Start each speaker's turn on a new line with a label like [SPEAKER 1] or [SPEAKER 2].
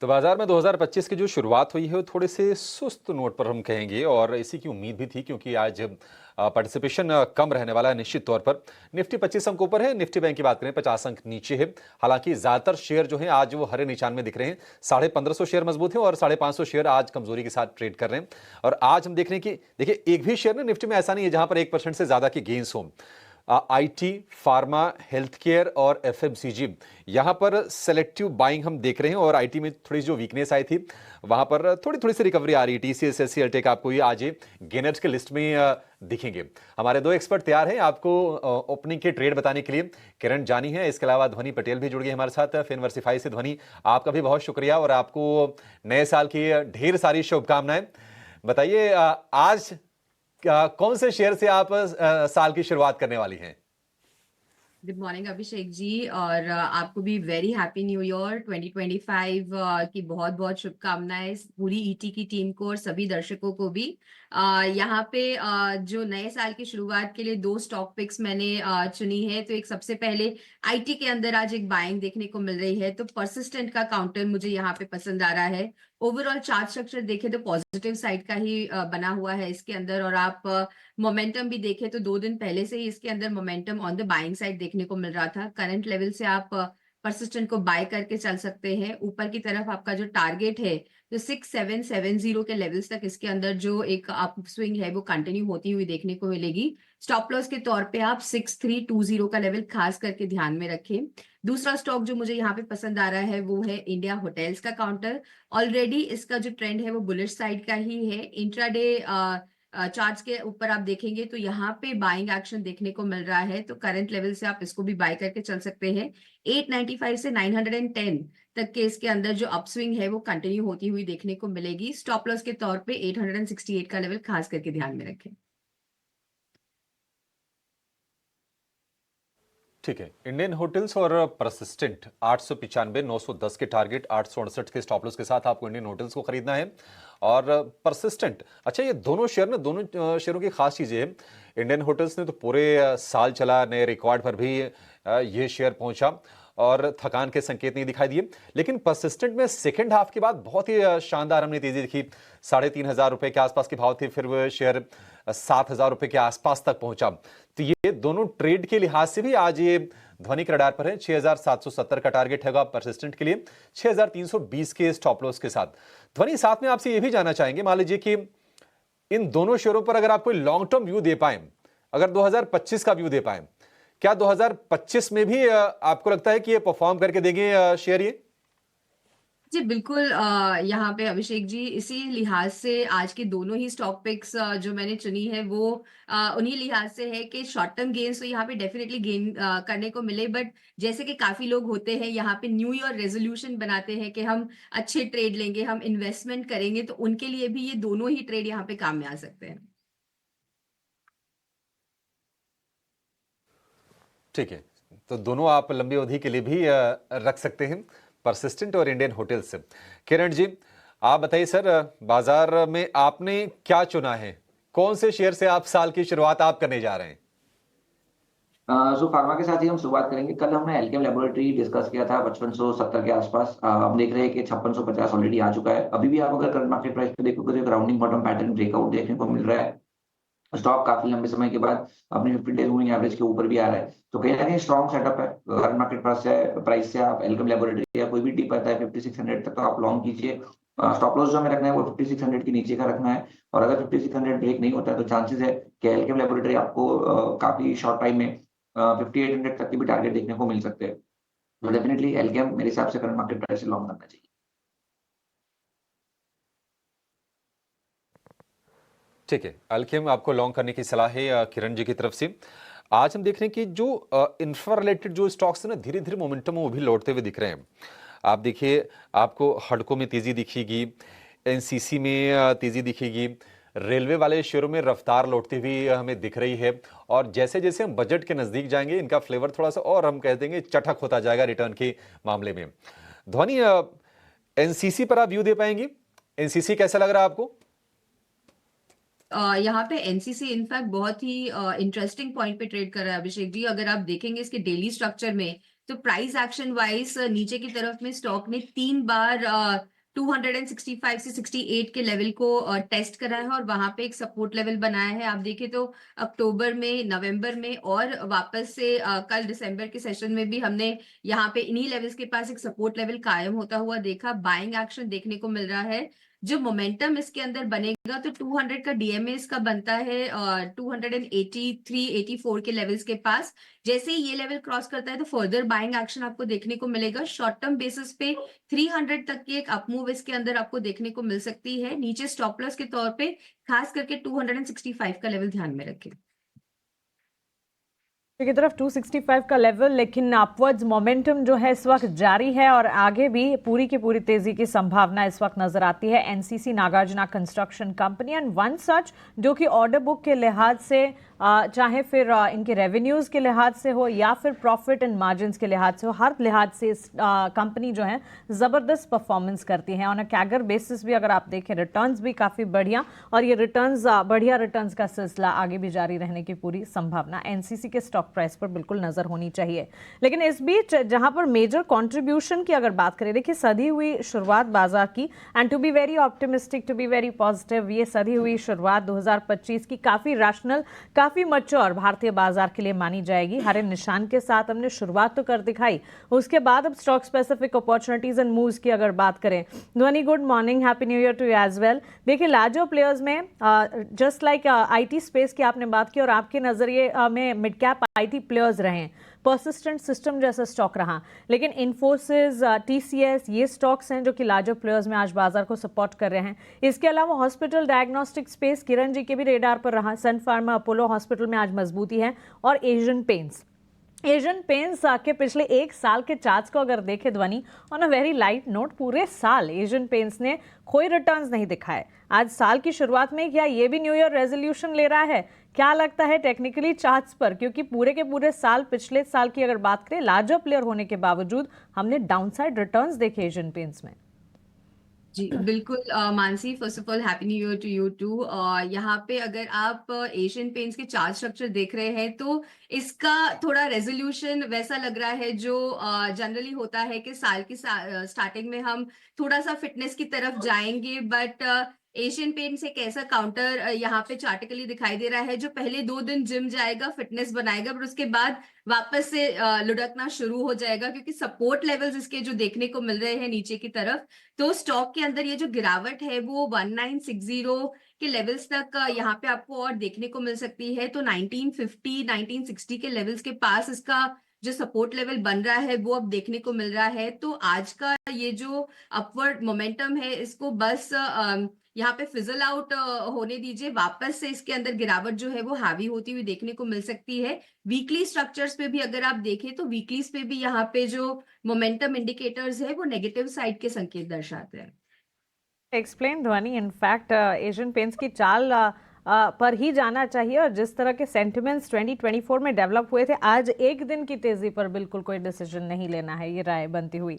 [SPEAKER 1] तो बाजार में 2025 की जो शुरुआत हुई है वो थोड़े से सुस्त नोट पर हम कहेंगे और इसी की उम्मीद भी थी क्योंकि आज पार्टिसिपेशन कम रहने वाला है निश्चित तौर पर। निफ्टी 25 अंक ऊपर है, निफ्टी बैंक की बात करें 50 अंक नीचे है। हालांकि ज्यादातर शेयर जो हैं आज वो हरे निशान में दिख रहे हैं। 1550 शेयर मजबूत हैं और 550 शेयर आज कमजोरी के साथ ट्रेड कर रहे हैं। और आज हम देख रहे हैं कि देखिए एक भी शेयर ना निफ्टी में ऐसा नहीं है जहां पर 1% से ज्यादा की गेंस हो। आईटी, फार्मा, हेल्थ केयर और एफएमसीजी यहां पर सेलेक्टिव बाइंग हम देख रहे हैं और आईटी में थोड़ी जो वीकनेस आई थी वहां पर थोड़ी थोड़ी सी रिकवरी आ रही है। टीसीएस, एससी, एलटेक आपको ये आज गेनर्स के लिस्ट में दिखेंगे। हमारे दो एक्सपर्ट तैयार हैं आपको ओपनिंग के ट्रेड बताने के लिए। किरण जानी है, इसके अलावा ध्वनि पटेल भी जुड़ गए हमारे साथ फिनवर्सिफाई से। ध्वनि, आपका भी बहुत शुक्रिया और आपको नए साल की ढेर सारी शुभकामनाएं। बताइए आज कौन से शेयर से आप साल की शुरुआत करने वाली हैं?
[SPEAKER 2] गुड मॉर्निंग अभिषेक जी, और आपको भी वेरी हैप्पी न्यू ईयर 2025 की बहुत बहुत शुभकामनाएं पूरी ईटी की टीम को और सभी दर्शकों को भी। यहाँ पे जो नए साल की शुरुआत के लिए दो स्टॉक पिक्स मैंने चुनी है। तो एक सबसे पहले आईटी के अंदर आज एक बाइंग देखने को मिल रही है, तो परसिस्टेंट का काउंटर मुझे यहाँ पे पसंद आ रहा है। ओवरऑल चार्ट स्ट्रक्चर देखें तो पॉजिटिव साइड का ही बना हुआ है इसके अंदर, और आप मोमेंटम भी देखें तो 2 दिन पहले से ही इसके अंदर momentum on the buying side देखने को मिल रहा था। करंट लेवल से आप परसिस्टेंट को बाय करके चल सकते हैं। ऊपर की तरफ आपका जो टारगेट है तो 6770 के लेवल्स तक इसके अंदर जो एक अप स्विंग है वो कंटिन्यू होती हुई देखने को मिलेगी। स्टॉप लॉस के तौर पे आप 6320 का लेवल खास करके ध्यान में रखें। दूसरा स्टॉक जो मुझे यहाँ पे पसंद आ रहा है वो है इंडिया होटल्स का काउंटर। ऑलरेडी इसका जो ट्रेंड है वो बुलिश साइड का ही है। इंट्राडे चार्ट्स के ऊपर आप देखेंगे तो यहाँ पे बाइंग एक्शन देखने को मिल रहा है, तो करंट लेवल से आप इसको भी बाय करके चल सकते हैं। 895 से 910 तक के इसके अंदर जो अपस्विंग है वो कंटिन्यू होती हुई देखने को मिलेगी। स्टॉप लॉस के तौर पे 868 का लेवल खास करके ध्यान में रखें।
[SPEAKER 1] ठीक है, इंडियन होटल्स और परसिस्टेंट 895 910 के टारगेट, 868 के स्टॉप लॉस के साथ आपको इंडियन होटल्स को खरीदना है और परसिस्टेंट। अच्छा, ये दोनों शेयर ना, दोनों शेयरों की खास चीजें हैं। इंडियन होटल्स ने तो पूरे साल चला, नए रिकॉर्ड पर भी ये शेयर पहुंचा और थकान के संकेत नहीं दिखाई दिए। लेकिन परसिस्टेंट में सेकंड हाफ के बाद बहुत ही शानदार हमने तेजी दिखी। 3500 रुपए के आसपास के भाव थे, फिर वो शेयर 7000 रुपए के आसपास तक पहुंचा। तो ये दोनों ट्रेड के लिहाज से भी आज ये ध्वनि के रडार पर है। 6770 का टारगेट हैगा परसिस्टेंट के लिए, 6320 के स्टॉप लॉस के साथ। ध्वनि, साथ में आपसे ये भी जानना चाहेंगे, मान लीजिए कि इन दोनों शेयरों पर अगर आप कोई लॉन्ग टर्म व्यू दे पाए, अगर 2025 का व्यू दे पाए, क्या 2025 में भी आपको लगता है कि ये परफॉर्म करके देंगे शेयर ये?
[SPEAKER 2] जी बिल्कुल, यहाँ पे अभिषेक जी इसी लिहाज से आज के दोनों ही स्टॉक पिक्स जो मैंने चुनी है वो उन्हीं लिहाज से है कि शॉर्ट टर्म गेन्स तो यहाँ पे डेफिनेटली गेन करने को मिले। बट जैसे कि काफी लोग होते हैं यहाँ पे न्यू ईयर रेजोल्यूशन बनाते हैं कि हम अच्छे ट्रेड लेंगे, हम इन्वेस्टमेंट करेंगे, तो उनके लिए भी ये दोनों ही ट्रेड यहाँ पे काम में आ सकते हैं।
[SPEAKER 1] ठीक है, तो दोनों आप लंबी अवधि के लिए भी रख सकते हैं, परसिस्टेंट और इंडियन होटल से। किरण जी, आप बताइए सर, बाजार में आपने क्या चुना है? कौन से शेयर से आप साल की शुरुआत आप करने जा रहे हैं?
[SPEAKER 3] सो फार्मा के साथ ही हम शुरुआत करेंगे। कल हमने एल्केम लेबोरेटरी डिस्कस किया था 5570 के आसपास। हम देख रहे हैं कि 5650 ऑलरेडी आ चुका है। अभी भी आप अगर करंट मार्केट प्राइस पे देखोगे तो एक राउंडिंग बॉटम पैटर्न ब्रेकआउट देखने को मिल रहा है। स्टॉक काफी लंबे समय के बाद अपनी 50 डेज मूविंग एवरेज के ऊपर भी आ रहा है, तो कहीं ना कहीं स्ट्रॉन्ग सेटअप है। करंट मार्केट प्राइस से आप एल्केम लेबोरेटरी या कोई भी डीप आता है 5600 तक तो आप लॉन्ग कीजिए। स्टॉप लॉस जो हमें रखना है वो 5600 के नीचे का रखना है, और अगर 5600 ब्रेक नहीं होता है तो चांसेस है कि एल्केम लेबोरेटरी आपको काफी शॉर्ट टाइम में 5800 तक के भी टारगेट देखने को मिल सकते हैं। तो डेफिनेटली एल्केम मेरे हिसाब से करंट मार्केट प्राइस से लॉन्ग करना चाहिए।
[SPEAKER 1] ठीक है, अल्केम आपको लॉन्ग करने की सलाह है किरण जी की तरफ से। आज हम देख रहे हैं कि जो इंफ्रा रिलेटेड जो स्टॉक्स हैं ना, धीरे धीरे मोमेंटम वो भी लौटते हुए दिख रहे हैं। आप देखिए, आपको हडको में तेजी दिखेगी, एनसीसी में तेजी दिखेगी, रेलवे वाले शेयरों में रफ्तार लौटती हुई हमें दिख रही है। और जैसे जैसे हम बजट के नजदीक जाएंगे इनका फ्लेवर थोड़ा सा और हम कह देंगे चटक होता जाएगा रिटर्न के मामले में। ध्वनि, एनसीसी पर आप व्यू दे पाएंगी? एनसीसी कैसा लग रहा है आपको?
[SPEAKER 2] यहाँ पे एनसीसी इनफैक्ट बहुत ही इंटरेस्टिंग पॉइंट पे ट्रेड कर रहा है अभिषेक जी। अगर आप देखेंगे इसके डेली स्ट्रक्चर में तो प्राइस एक्शन वाइज नीचे की तरफ में स्टॉक ने 3 बार 265 से 68 के लेवल को टेस्ट करा है और वहां पे एक सपोर्ट लेवल बनाया है। आप देखें तो अक्टूबर में, नवंबर में और वापस से कल दिसंबर के सेशन में भी हमने यहाँ पे इन्हीं लेवल्स के पास एक सपोर्ट लेवल कायम होता हुआ देखा। बाइंग एक्शन देखने को मिल रहा है। जो मोमेंटम इसके अंदर बनेगा तो 200 का डीएमए इसका बनता है 283 84 के लेवल्स के पास। जैसे ही ये लेवल क्रॉस करता है तो फर्दर बाइंग एक्शन आपको देखने को मिलेगा। शॉर्ट टर्म बेसिस पे 300 तक की एक अपमूव इसके अंदर आपको देखने को मिल सकती है। नीचे स्टॉप लॉस के तौर पे खास करके 265 का लेवल ध्यान में रखें
[SPEAKER 4] की तरफ 265 का लेवल, लेकिन अपवर्ड्स मोमेंटम जो है इस वक्त जारी है और आगे भी पूरी की पूरी तेजी की संभावना इस वक्त नजर आती है। NCC Nagarjuna construction company and one such जो कि ऑर्डर बुक के लिहाज से चाहे फिर इनके रेवेन्यूज के लिहाज से हो या फिर प्रॉफिट एंड मार्जिन्स के लिहाज से हो, हर लिहाज से इस कंपनी जो है ज़बरदस्त परफॉर्मेंस करती है। ऑन अ कैगर बेसिस भी अगर आप देखें रिटर्न्स भी काफ़ी बढ़िया और ये रिटर्न्स बढ़िया रिटर्न्स का सिलसिला आगे भी जारी रहने की पूरी संभावना एनसीसी के स्टॉक प्राइस पर बिल्कुल नज़र होनी चाहिए। लेकिन इस बीच जहां पर मेजर कॉन्ट्रीब्यूशन की अगर बात करें, देखिए सधी हुई शुरुआत बाजार की and to be very optimistic, to be very positive, ये सधी हुई शुरुआत 2025 की काफ़ी रैशनल, काफ़ी मैच्योर भारतीय बाजार के लिए मानी जाएगी। हरे निशान के साथ हमने शुरुआत तो कर दिखाई, उसके बाद अब stock specific opportunities and moves की अगर बात करें, Dhwani good morning, happy new year to you as well. देखिए लार्जर प्लेयर्स में जस्ट लाइक आईटी स्पेस की आपने बात की और आपके नजरिए में मिड कैप आईटी प्लेयर्स रहे, पर्सिस्टेंट सिस्टम जैसा स्टॉक रहा, लेकिन इन्फोसिस, टीसीएस ये स्टॉक्स हैं जो कि लार्जर प्लेयर्स में आज बाजार को सपोर्ट कर रहे हैं। इसके अलावा hospital diagnostic space Kiran ji के भी रेडार पर रहा। सन फार्मा, अपोलो हॉस्पिटल में आज मजबूती है और एशियन पेंट्स के पिछले एक साल के चार्ट्स को अगर देखें ध्वनि, on a very light note, पूरे साल एशियन पेंट्स ने कोई रिटर्न्स नहीं दिखाए। आज साल की शुरुआत में क्या ये भी न्यू ईयर रेजोल्यूशन ले रहा है? क्या लगता है टेक्निकली चार्ट्स पर? क्योंकि पूरे के पूरे साल, पिछले साल की अगर बात करें, लार्जर प्लेयर होने के बावजूद हमने डाउनसाइड रिटर्न्स देखे एशियन पेंट्स में।
[SPEAKER 2] जी बिल्कुल Mansi, first of all happy new year to you too. यहाँ पे अगर आप एशियन पेंट्स के चार्ट स्ट्रक्चर देख रहे हैं तो इसका थोड़ा रेजोल्यूशन वैसा लग रहा है जो जनरली होता है कि साल की स्टार्टिंग में हम थोड़ा सा फिटनेस की तरफ जाएंगे, बट एशियन पेंट्स एक ऐसा काउंटर यहाँ पे चार्टिकली दिखाई दे रहा है जो पहले 2 दिन जिम जाएगा, फिटनेस बनाएगा, पर उसके बाद वापस से लुढ़कना शुरू हो जाएगा, क्योंकि सपोर्ट लेवल्स इसके जो देखने को मिल रहे हैं नीचे की तरफ। तो स्टॉक के अंदर ये जो गिरावट है वो 1960 के लेवल्स तक यहाँ पे आपको और देखने को मिल सकती है। तो 1950 1960 के लेवल्स के पास इसका जो सपोर्ट लेवल बन रहा है वो अब देखने को मिल रहा है। तो आज का ये जो अपवर्ड मोमेंटम है इसको बस यहाँ पे फिजल आउट होने दीजिए। वापस से इसके अंदर गिरावट जो है वो हावी होती हुई देखने को मिल सकती है। वीकली स्ट्रक्चर्स पे भी अगर आप देखें तो वीकलीज पे भी यहाँ पे जो मोमेंटम इंडिकेटर्स है वो नेगेटिव साइड के संकेत दर्शाते हैं।
[SPEAKER 4] एक्सप्लेन ध्वनि, इनफैक्ट एशियन पेंट्स की चाल पर ही जाना चाहिए और जिस तरह के सेंटिमेंट्स 2024 में डेवलप हुए थे, आज एक दिन की तेजी पर बिल्कुल कोई डिसीजन नहीं लेना है, ये राय बनती हुई